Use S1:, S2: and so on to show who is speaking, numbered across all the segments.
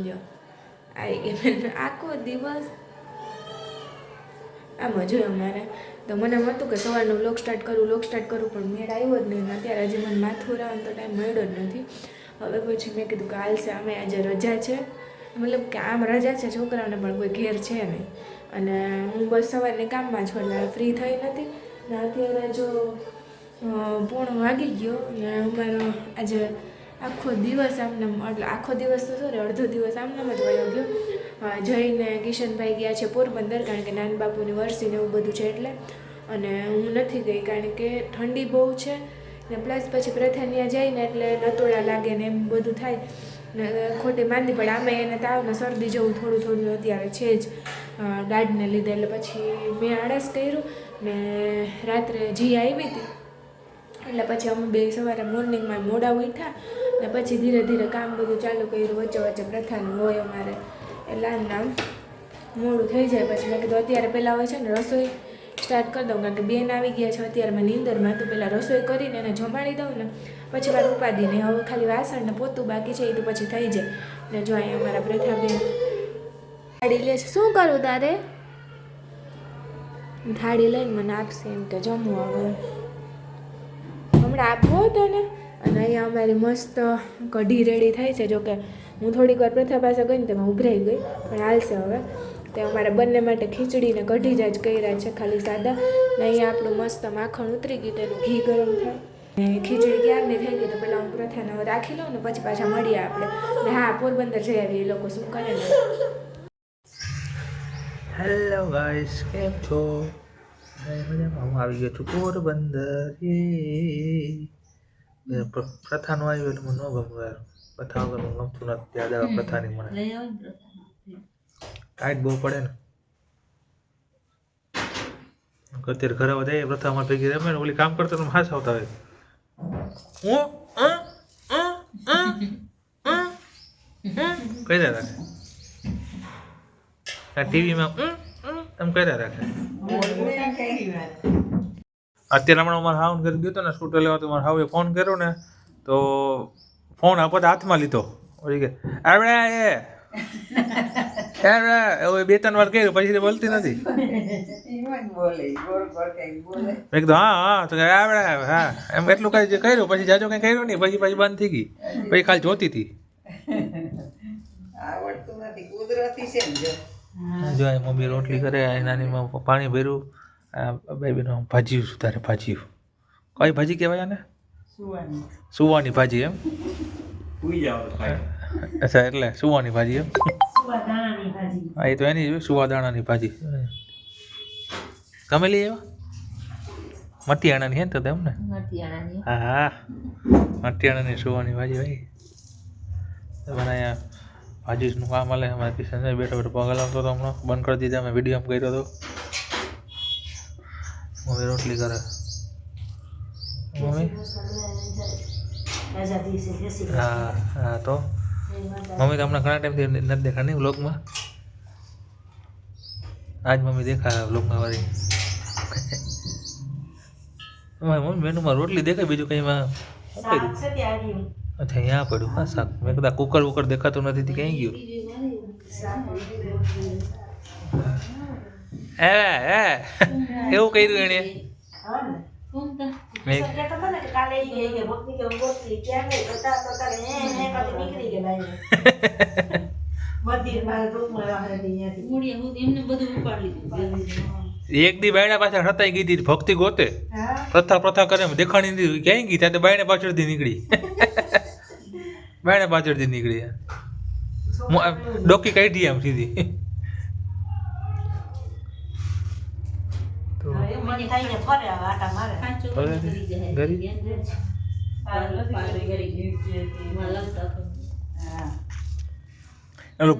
S1: લ્યો આવી ગઈ આખો દિવસ આમ જોયું મારે તો મને એમ હતું કે સવારનો વ્લોગ સ્ટાર્ટ કરું પણ મેળ આવ્યો જ નહીં. અત્યારે હજી મને માથું રાવવાનો તો ટાઈમ મળ્યો જ નથી. હવે પછી મેં કીધું કે હાલશે અમે આજે રજા છે, મતલબ કે આમ રજા છે, છોકરાઓને પણ કોઈ ઘેર છે નહીં અને હું બસ સવારની કામમાં છું એટલે ફ્રી થઈ નથી ને અત્યારે જો 1:00 વાગી ગયો ને અમારો આજે આખો દિવસ આમને એટલે આખો દિવસ તો સોરી અડધો દિવસ આમનામ જ વયો ગયો. જઈને કિશનભાઈ ગયા છે પોરબંદર કારણ કે નાન બાપુની વર્ષી ને એવું બધું છે એટલે, અને હું નથી ગઈ કારણ કે ઠંડી બહુ છે ને પ્લસ પછી પ્રથાન્યા જાય ને એટલે નતોડા લાગે ને એમ બધું થાય ને ખોટી માંદી પડે. આમે એને તાવ ને શરદી જેવું થોડું અત્યારે છે જ દાઢને લીધે, એટલે પછી મેં આળસ કર્યું ને રાત્રે જી આવી હતી એટલે પછી અમે બે સવારે મોર્નિંગમાં મોડા ઉઠ્યા ને પછી ધીરે ધીરે કામ બધું ચાલુ કર્યું. વચ્ચે પ્રથાનું હોય અમારે એટલે આમ મોડું થઈ જાય. પછી મેં કીધું અત્યારે પહેલાં હોય છે ને રસોઈ સ્ટાર્ટ કરી દઉં કારણ કે બેન આવી ગયા છે અત્યારે મેં નીંદરમાં, તો પહેલાં રસોઈ કરીને એને જમાડી દઉં ને પછી મારે ઉપાધિ નહીં. હવે ખાલી વાસણ ને પોતું બાકી છે એ તો પછી થઈ જાય. ને જો અહીંયા અમારા પ્રથાબેન થાળી લે છે. શું કરું તારે? થાળી લઈને મને આપશે એમ કે જમવું હવે હમણાં આપવો હતો ને. અને અહીંયા અમારી મસ્ત કઢી રેડી થાય છે. જોકે હું થોડીક વાર પ્રથા પાસે ગઈ ને તેમાં ઉભરાઈ ગઈ પણ હાલશે હવે. તે અમારા બંને માટે ખીચડી ને કઢી જ કર્યા છે ખાલી સાદા. ને અહીંયા આપણું મસ્ત માખણ ઉતરી ગયું તેનું ઘી ગરમ થાય ને ખીચડી ક્યારની થઈ ગઈ તો પહેલાં હું પ્રથાને રાખી લઉં ને પછી પાછા મળીએ આપણે. ને હા પોરબંદર જઈ આવીએ એ લોકો શું કરે ને.
S2: હેલો ગાઈસ, કેમ છો? મજામાં. હું આવી ગયો છું પોરબંદર. પ્રથાનું આવ્યું એટલે મને ન ગમતું યાર. પ્રથા વગર મને ગમતું નથી. યાદ આવે પ્રથાની મને ટાઈટ બહુ પડે ને. અત્યારે ઘરે વધારે પ્રથામાં ભેગી રમે ને ઓલી કામ કરતા હાસ આવતા હોય. કર્યા રાખે ટીવીમાં એમ કર્યા રાખે. અત્યારે હમણાં મારા હાઉન ઘરે ગયો હતો ને સ્કૂટર લેવા, તો મારા હાઉએ ફોન કર્યો ને તો ફોન આપતા હાથમાં લીધો. ઓલી કે આવડે એવું 2-3 વાર કર્યું પછી બોલતી નથી. મેં કીધું હા તો આવડે હા એમ એટલું કઈ કર્યું પછી જાજો કઈ કર્યું નહીં. પછી બંધ થઈ ગઈ. પછી ખાલી જોતી હતી. જો મમ્મી રોટલી કરે, નાનીમાં પાણી ભર્યું, બેબીનો ભાજી સુધારે. ભાજી કઈ ભાજી કહેવાય આને? સુવાની ભાજી એમ? અચ્છા એટલે સુવાની ભાજી એમ? હા એ તો એની સુવા દાણાની ભાજી. તમે લઈ આવ્યા મટિયાણાની હે ને તો એમ ને? હા મટિયાણાની સુવાની ભાજી ભાઈ. તમારે અહીંયા ભાજીનું કામ હાલે. અમારે કિશન બેઠો પગ હલાવતો હતો, હમણાં બંધ કરી દીધા. મેં વિડીયો કર્યો હતો. મમ્મી રોટલી કરે. મમ્મી હા તો મમ્મી તો હમણાં ઘણા ટાઈમથી નથી દેખા નહીં વ્લોગમાં. આજ મમ્મી દેખા વ્લોગમાં વાળી. મમ્મી મેનુમાં રોટલી દેખાય, બીજું કંઈમાં અચ્છા અહીંયા પડ્યું. હા શાક. મેં કીધું કુકર વુકર દેખાતું નથી, ક્યાં ગયું? એવું કર્યું એને. એક દી બાયણા પાછળ હતાઈ ગઈ હતી ભક્તિ ગોતે. પ્રથા કરે દેખાણી નથી ક્યાંય ગઈ. ત્યાં તો બાયણે પાછળથી નીકળી. બાયણે પાછળથી નીકળી ડોકી કાઢી આમ સીધી.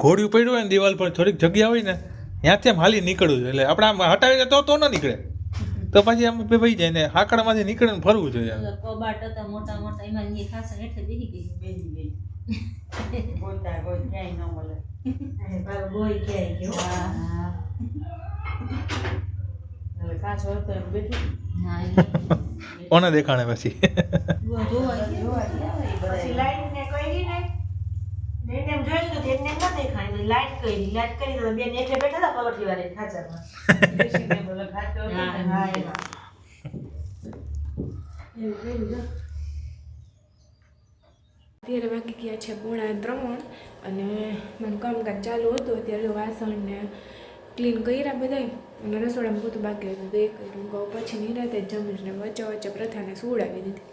S2: ઘોડિયું પડ્યું હોય ને દિવાલ પર થોડીક જગ્યા હોય ને ત્યાંથી આમ હાલી નીકળવું જોઈએ. એટલે આપણે આમ હટાવીને તો ન નીકળે, તો પછી આમ ભાઈ જાય ને હાકડામાંથી નીકળે ને ફરવું જોઈએ. કોને દેખાણે પછી
S3: એને એમ જોયું તો એને એમ ન દેખાણી લાઈટ કરી તો બેન એકલે બેઠા હતા પલોઠી વાળે ખાચરમાં બેસીને બોલો ખાતો હા એમાં એવું કર્યું જો
S1: અત્યારે વાગી ગયા છે 2:45 અને મને કામકાજ ચાલુ હતું. અત્યારે વાસણ ને ક્લીન કર્યા બધા અને રસોડામાં બધું બાકી હતું તો એ કર્યું. પછી નિરાતે જ જમીશ ને વચ્ચે વચ્ચે પ્રથાને સુવડાવી દીધી.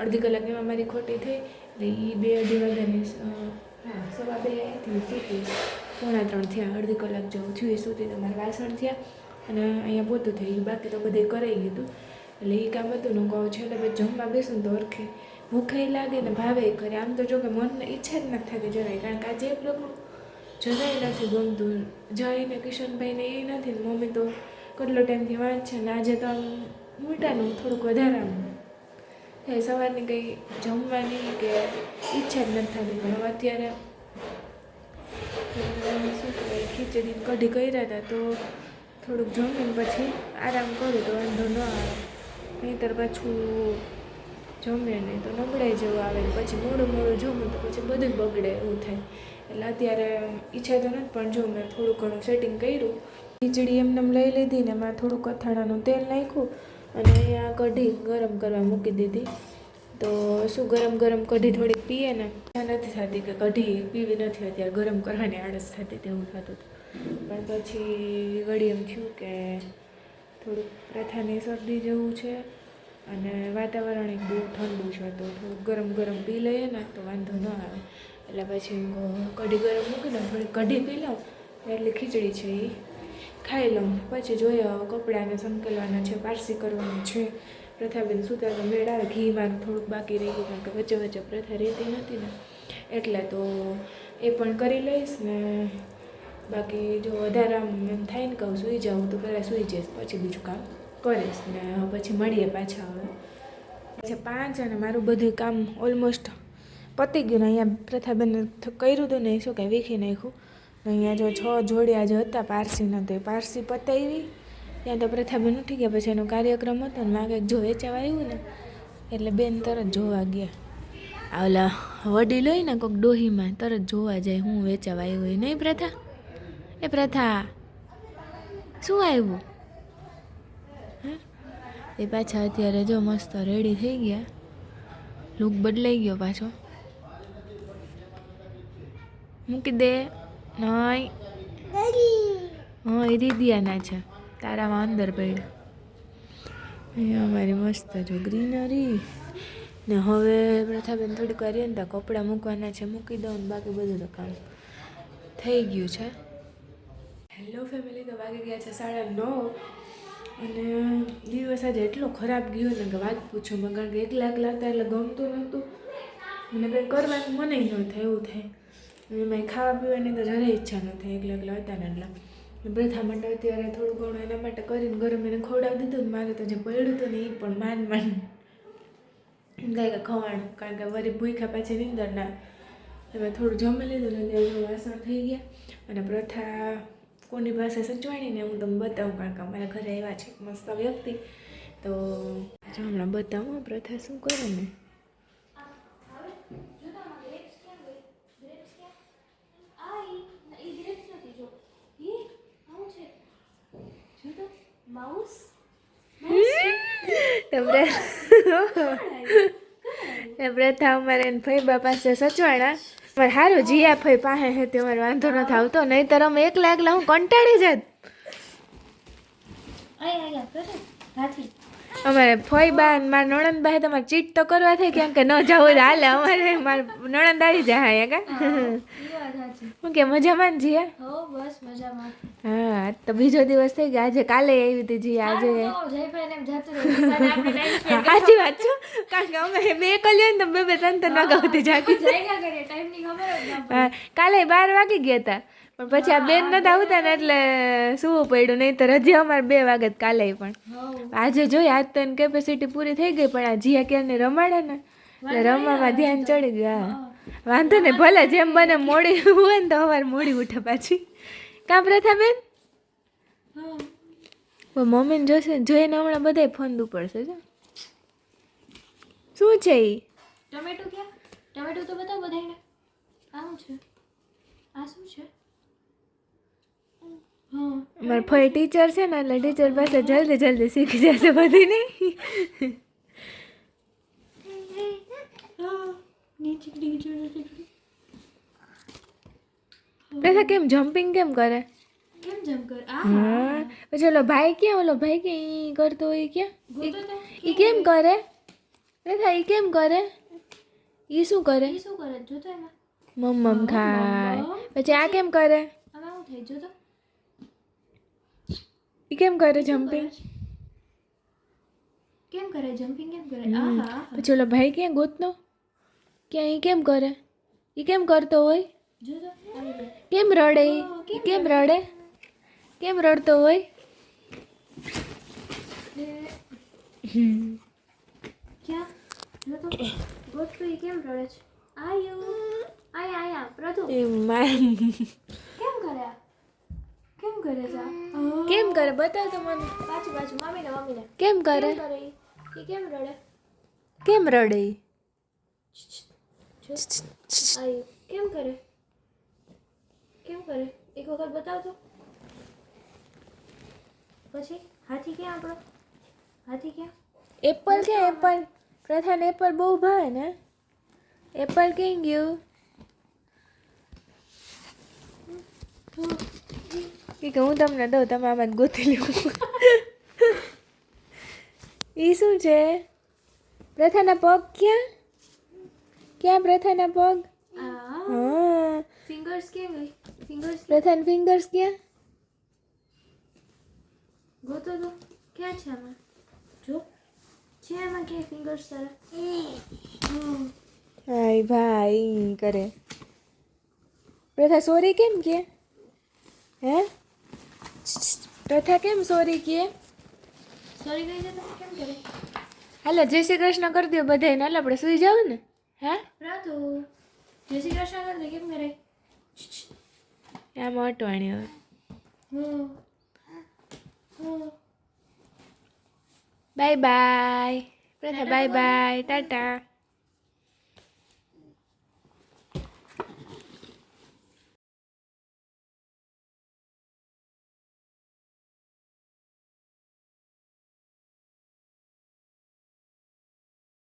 S1: અડધી કલાક એમાં મારી ખોટી થઈ એટલે એ 2-2:30 વાગ્યાની 2:15 હતી સૂતી. 2:45 થયા. અડધી કલાક જેવું થયું એ સૂતી તો મારા વાસણ થયા અને અહીંયા પોતું થઈ ગયું. બાકી તો બધે કરાઈ ગયું હતું એટલે એ કામ હતું ને કહું છેલ્લે પછી જમવા બેસું તો ઓળખે ભૂખે લાગે ને ભાવે કરે. આમ તો જો કે મનને ઈચ્છા જ નથી થતી જરાય, કારણ કે આજે એક લોકો જરાય નથી ગમતું. જઈને કિશનભાઈને એ નથી ને મમ્મી તો કેટલો ટાઈમથી વાંચ છે ને આજે તો આમ ઉલટાનું થોડુંક વધારે આમ એ સવારની કંઈ જમવાની કે ઈચ્છા જ નથી થતી. પણ હવે અત્યારે શું કહેવાય ખીચડી કઢી કર્યા હતા તો થોડુંક જમીને પછી આરામ કરું તો વાંધો ન આવે. નહીંતર પાછું જમે નહીં તો નબળાઈ જેવું આવે ને પછી મોડું જમું તો પછી બધું બગડે એવું થાય. એટલે અત્યારે ઈચ્છા તો નથી પણ જો મેં થોડું ઘણું સેટિંગ કર્યું. ખીચડી એમને લઈ લીધી ને એમાં થોડું કથાણાનું તેલ નાખ્યું અને અહીંયા કઢી ગરમ કરવા મૂકી દીધી. તો શું ગરમ કઢી થોડીક પીએ ને નથી થતી કે કઢી પીવી નથી અત્યારે ગરમ કરવાની આળસ થતી તેવું થતું હતું. પણ પછી વળી એમ થયું કે થોડુંક પ્રથાની શરદી જેવું છે અને વાતાવરણ એક બહુ ઠંડુ છે તો થોડુંક ગરમ પી લઈએ ને તો વાંધો ન આવે. એટલે પછી કઢી ગરમ મૂકીને થોડી કઢી પી લઉં એટલે ખીચડી છે એ ખાઈ લઉં. પછી જોઈએ હવે કપડાને સંકેલવાના છે, પારસી કરવાની છે. પ્રથાબેન સુતા તો મેળ આવે. ઘી મારું થોડુંક બાકી રહી ગયું કારણ કે વચ્ચે પ્રથા રહેતી નથી ને એટલે તો એ પણ કરી લઈશ ને બાકી જો વધારે આમ એમ થાય ને કહું સૂઈ જાઉં તો પહેલાં સૂઈ જઈશ પછી બીજું કામ કરીશ ને પછી મળીએ પાછા. હવે પછી 5 અને મારું બધું કામ ઓલમોસ્ટ પતી ગયું ને અહીંયા પ્રથાબેને કર્યું હતું ને શું કાંઈ વીખી નાખ્યું. અહીંયા જો 6 જોડિયા જે હતા પારસીના તો એ પારસી પતાવી ત્યાં તો પ્રથાબેન ઉઠી ગયા. પછી એનો કાર્યક્રમ હતો ને માગે જો વેચાવા આવ્યું ને એટલે બેન તરત જોવા ગયા. ઓલા વડીલ હોય ને કોઈક ડોહીમાં તરત જોવા જાય હું વેચાવા આવ્યું હોય નહીં પ્રથા? એ પ્રથા શું આવ્યું? એ પાછા અત્યારે જો મસ્ત રેડી થઈ ગયા. લુક બદલાઈ ગયો પાછો. મૂકી દે નહીં. હા એ દીદિયાના છે તારામાં અંદર પડ્યા. અહીંયા અમારી મસ્ત જો ગ્રીનરી ને હવે પ્રથાબેન થોડીક વાર ને ત્યાં કપડાં મૂકવાના છે મૂકી દઉં ને બાકી બધું તો કામ થઈ ગયું છે. હેલો ફેમિલી, તો વાગી ગયા છે 9:30 અને દિવસ આજે એટલો ખરાબ ગયો ને કે વાત પૂછો માં. કારણ કે એકલા હતા એટલે ગમતું નહોતું મને કંઈ કરવાનું મને ન થાય એવું થાય. એમાં ખાવા પીવાની તો જરાય ઈચ્છા ન થાય એકલા હતા ને એટલે. પ્રથા માટે અત્યારે થોડું ઘણું એના માટે કરીને ગરમ એને ખવડાવી દીધું ને મારે તો જે પડ્યું હતું ને એ પણ માંડ કાંઈ ખવાણું કારણ કે વળી ભૂખ્યા પાછી નીંદર ના. એમાં થોડું જમી લીધું ને ત્યાં વાસણ થઈ ગયા અને પ્રથા કોની પાસે સચવાણીને હું તમને બતાવું કારણ કે અમારા ઘરે આવ્યા છે મસ્ત વ્યક્તિ તો હમણાં બતાવું પ્રથા શું કરે ને. પ્રથા અમારે ફઈબા પાસે સચવાણા અમારે સારું જીયા ફઈ પાસે હે તે અમારે વાંધો નથી આવતો નહીંતર અમે એકલા હું કંટાળી જાત. અમારે ફઈબા મારા નણંદ બા તમારે ચીટ તો કરવા થાય કેમ કે ન જવું હાલે અમારે મારા નણંદ આવી જાય કા શું કે મજામાં ને જીયા?
S4: બસ મજામાં.
S1: હા તો બીજો દિવસ થઈ ગયો. આજે કાલે આવી હતી જીયા આજે સાચી વાત છે કારણ કે અમે બે કલ્યો ને તો 2-3 વાગ્યા જાગી હા કાલે 12 વાગી ગયા હતા પણ પછી આ બેન નતા આવતા ને એટલે સુવું પડ્યું. નહીં તો હજી અમારે 2 વાગે કાલે પણ આજે જોઈ આજ તો એની કેપેસિટી પૂરી થઈ ગઈ પણ આ જીયા ક્યારને રમાડે ને એટલે રમવામાં ધ્યાન ચડી ગયા. વાંધો ને ભલે જેમ બને મોડી હોય ને તો સવારે મોડી ઉઠે પાછી કાં પ્રથાબેન? મમ્મીને જોશે જોઈને હમણાં બધા ફોન પડશે જો શું છે એ
S4: ટમેટું ક્યાં? ટમેટું તો બતાવ બધાને.
S1: આ શું છે? આ શું છે? મારા ફઈ ટીચર છે ને એટલે ટીચર પાસે જલ્દી જલ્દી શીખી જશે બધી નહીં. પેલા કેમ જમ્પિંગ કેમ કરે?
S4: કેમ જમ્પ કર?
S1: હા પછી ઓલો ભાઈ ક્યાં ઈ કરતો હોય ક્યાં? ઈ કેમ કરે? રેખા ઈ કેમ કરે? ઈ શું કરે?
S4: એ શું કરે જોતો એમાં?
S1: મમ ખાય. પછી આ કેમ કરે?
S4: આમાં શું થાય જોતો?
S1: ઈ કેમ કરે જમ્પિંગ?
S4: કેમ કરે જમ્પિંગ કેમ કરે? આહા
S1: પછી ઓલો ભાઈ ક્યાં ગોતનો? ક્યાં ઈ કેમ કરે? ઈ કેમ કરતો હોય?
S4: જોતો આવી ગયો.
S1: કેમ રડે ઈ? ઈ કેમ રડે? કેમ રડતો હોય?
S4: ક્યાં જોતો ગોતતો એ કેમ રડે છે? આયો આયા પ્રથુ
S1: એ માં
S4: કેમ કરે આ? કેમ કરે છે આ?
S1: કેમ કરે બતાવ તો મને.
S4: પાછું મમ્મીને
S1: કેમ કરે?
S4: કેમ કરે ઈ? ઈ કેમ રડે?
S1: કેમ રડે ઈ?
S4: જો આયો કેમ કરે? કેમ કરે? એક વખત બતાવ તો. પછી હાથી ક્યાં આપણો? હાથી ક્યાં?
S1: એપલ ક્યાં એપલ? પ્રધાન એપલ બહુ ભાવે ને. એપલ ક્યાં ગયું? કે હું તમને દઉં તમે આમાં જ ગોતી લ્યો. ઈ શું છે? પ્રથાના પગ ક્યાં? ક્યાં પ્રથાના પગ?
S4: આ
S1: હા
S4: ફિંગર્સ કેમ ગઈ? ફિંગર્સ
S1: પ્રથાન ફિંગર્સ ક્યાં?
S4: ગોતો તો ક્યાં છે આમાં? જો છે આમાં કે ફિંગર્સ તારા?
S1: હાય ભાઈ કરે. પ્રથા સોરી કેમ કે? હે? પ્રથા કેમ સોરી કે?
S4: સોરી ગઈ છે તો કેમ કરે?
S1: હાલો જય શ્રી કૃષ્ણ કરી દો બધાને. હાલ આપણે સુઈ જાવ ને. હે?
S4: રાતો જય શ્રી કૃષ્ણ કરે કેમ કરે?
S1: આમાં અટવાણી હવે. બાય બાય પ્રથા બાય બાય ટાટા.